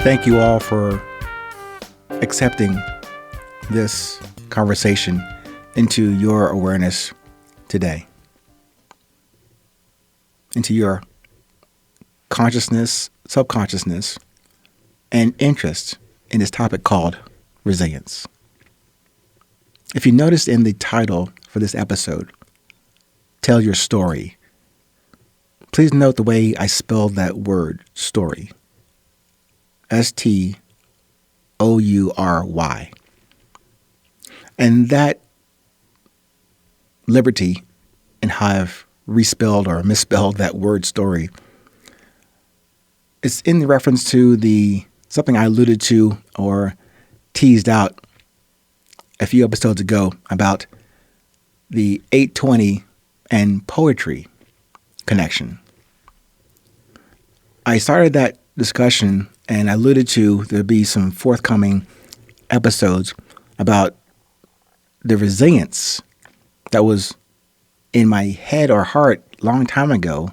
Thank you all for accepting this conversation into your awareness today, into your consciousness, subconsciousness, and interest in this topic called resilience. If you noticed in the title for this episode, Tell Your Story, please note the way I spelled that word, story. stOURy. And that liberty in how I've respelled or misspelled that word story, it's in reference to something I alluded to or teased out a few episodes ago about the 820 and poetry connection. I started that discussion and I alluded to there'll be some forthcoming episodes about the resilience that was in my head or heart a long time ago,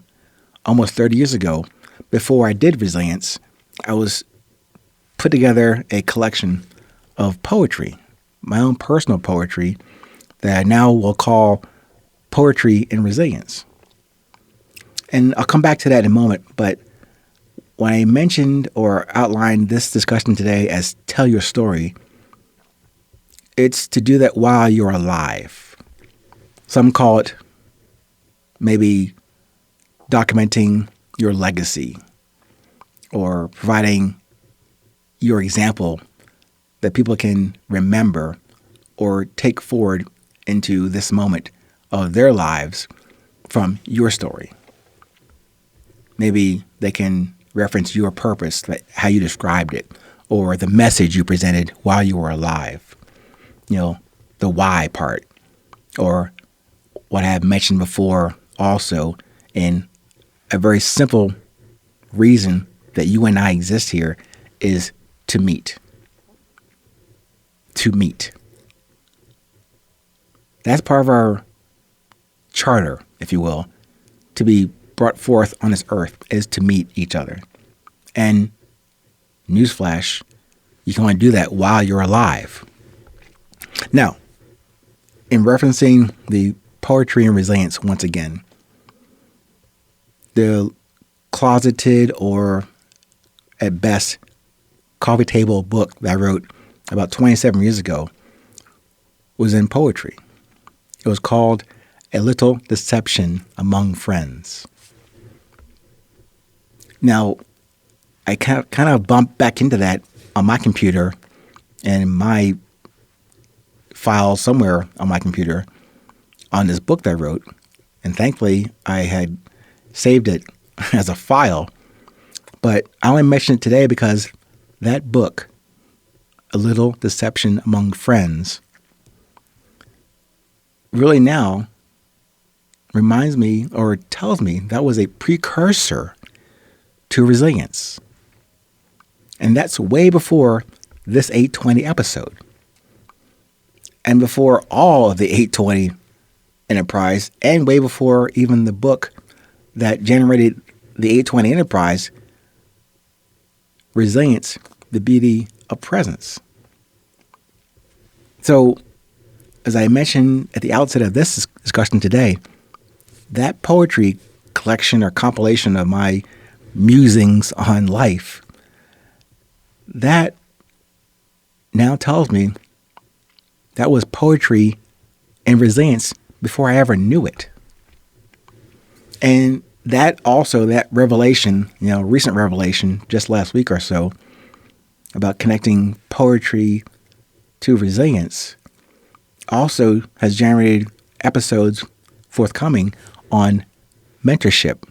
almost 30 years ago. Before I did resilience, I was put together a collection of poetry, my own personal poetry that I now will call Poetry and Resilience. And I'll come back to that in a moment, but when I mentioned or outlined this discussion today as Tell Your Story, it's to do that while you're alive. Some call it maybe documenting your legacy or providing your example that people can remember or take forward into this moment of their lives from your story. Maybe they can reference your purpose, like how you described it, or the message you presented while you were alive. The why part, or what I have mentioned before also in a very simple reason that you and I exist here is to meet. To meet. That's part of our charter, if you will, to be brought forth on this earth is to meet each other. And newsflash, you can only do that while you're alive. Now, in referencing the poetry and resilience once again, the closeted or at best coffee table book that I wrote about 27 years ago was in poetry. It was called A Little Deception Among Friends. Now, I kind of bumped back into that on my computer and my file somewhere on my computer on this book that I wrote. And thankfully, I had saved it as a file. But I only mention it today because that book, A Little Deception Among Friends, really now reminds me or tells me that was a precursor to resilience. And that's way before this 820 episode. And before all of the 820 enterprise, and way before even the book that generated the 820 enterprise, Resilience, the Beauty of Presence. So, as I mentioned at the outset of this discussion today, that poetry collection or compilation of my musings on life, that now tells me that was poetry and resilience before I ever knew it. And that also, that revelation, recent revelation just last week or so about connecting poetry to resilience also has generated episodes forthcoming on mentorship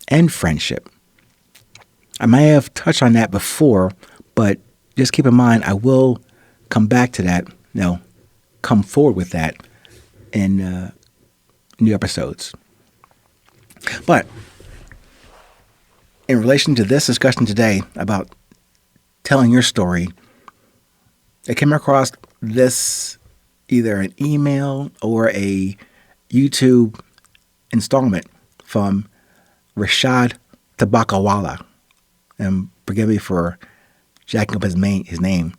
and friendship. I may have touched on that before, but just keep in mind, I will come back to that, come forward with that in new episodes. But in relation to this discussion today about telling your story, I came across this either an email or a YouTube installment from Rashad Tabakawala. And forgive me for jacking up his name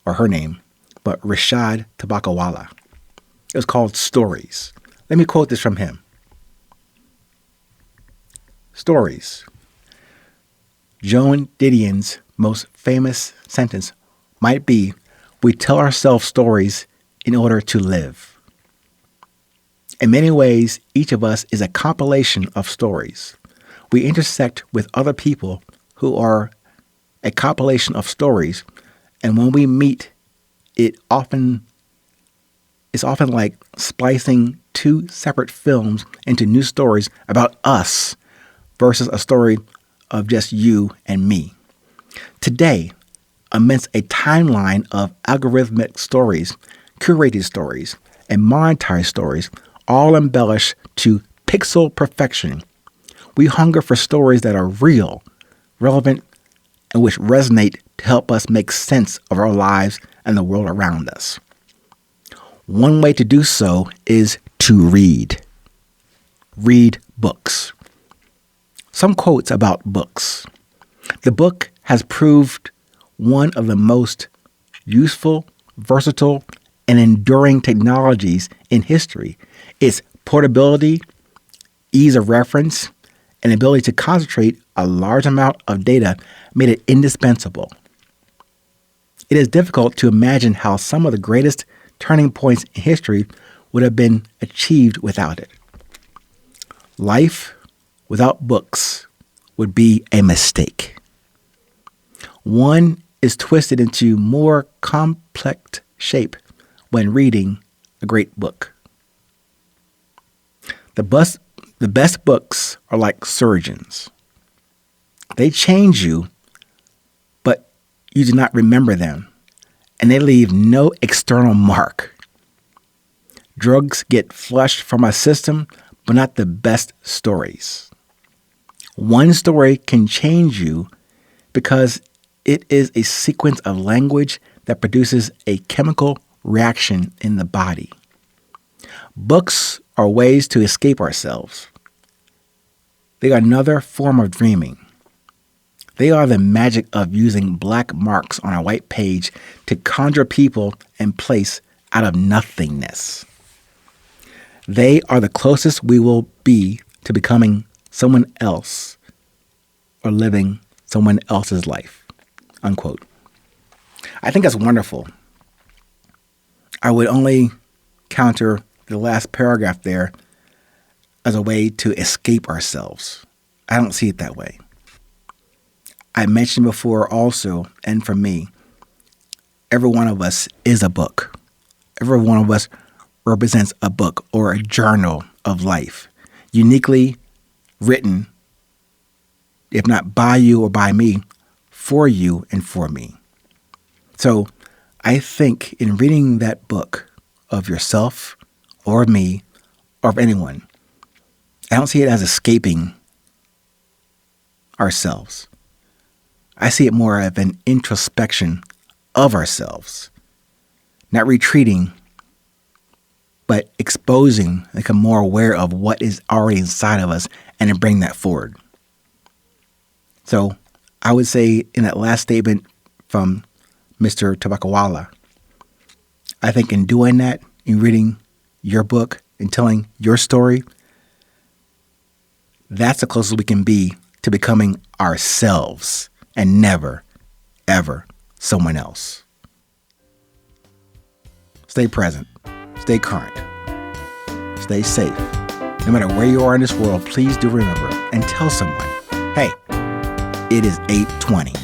or her name, but Rashad Tabakawala. It was called Stories. Let me quote this from him. Stories. Joan Didion's most famous sentence might be, "We tell ourselves stories in order to live." In many ways, each of us is a compilation of stories. We intersect with other people who are a compilation of stories, and when we meet, it's often like splicing two separate films into new stories about us versus a story of just you and me. Today, amidst a timeline of algorithmic stories, curated stories, and monetized stories, all embellished to pixel perfection, we hunger for stories that are real, relevant, and which resonate to help us make sense of our lives and the world around us. One way to do so is to read. Read books. Some quotes about books. The book has proved one of the most useful, versatile, and enduring technologies in history. Its portability, ease of reference, and ability to concentrate a large amount of data made it indispensable. It is difficult to imagine how some of the greatest turning points in history would have been achieved without it. Life without books would be a mistake. One is twisted into more complex shape when reading a great book. The best books are like surgeons. They change you, but you do not remember them, and they leave no external mark. Drugs get flushed from our system, but not the best stories. One story can change you because it is a sequence of language that produces a chemical reaction in the body. Books are ways to escape ourselves. They are another form of dreaming. They are the magic of using black marks on a white page to conjure people and place out of nothingness. They are the closest we will be to becoming someone else or living someone else's life. Unquote. I think that's wonderful. I would only counter the last paragraph there as a way to escape ourselves. I don't see it that way. I mentioned before also, and for me, every one of us is a book. Every one of us represents a book or a journal of life, uniquely written, if not by you or by me, for you and for me. So I think in reading that book of yourself or of me or of anyone, I don't see it as escaping ourselves. I see it more of an introspection of ourselves, not retreating, but exposing, become more aware of what is already inside of us and to bring that forward. So I would say in that last statement from Mr. Tabakawala, I think in doing that, in reading your book and telling your story, that's the closest we can be to becoming ourselves and never, ever someone else. Stay present. Stay current. Stay safe. No matter where you are in this world, please do remember and tell someone, hey, it is 8:20.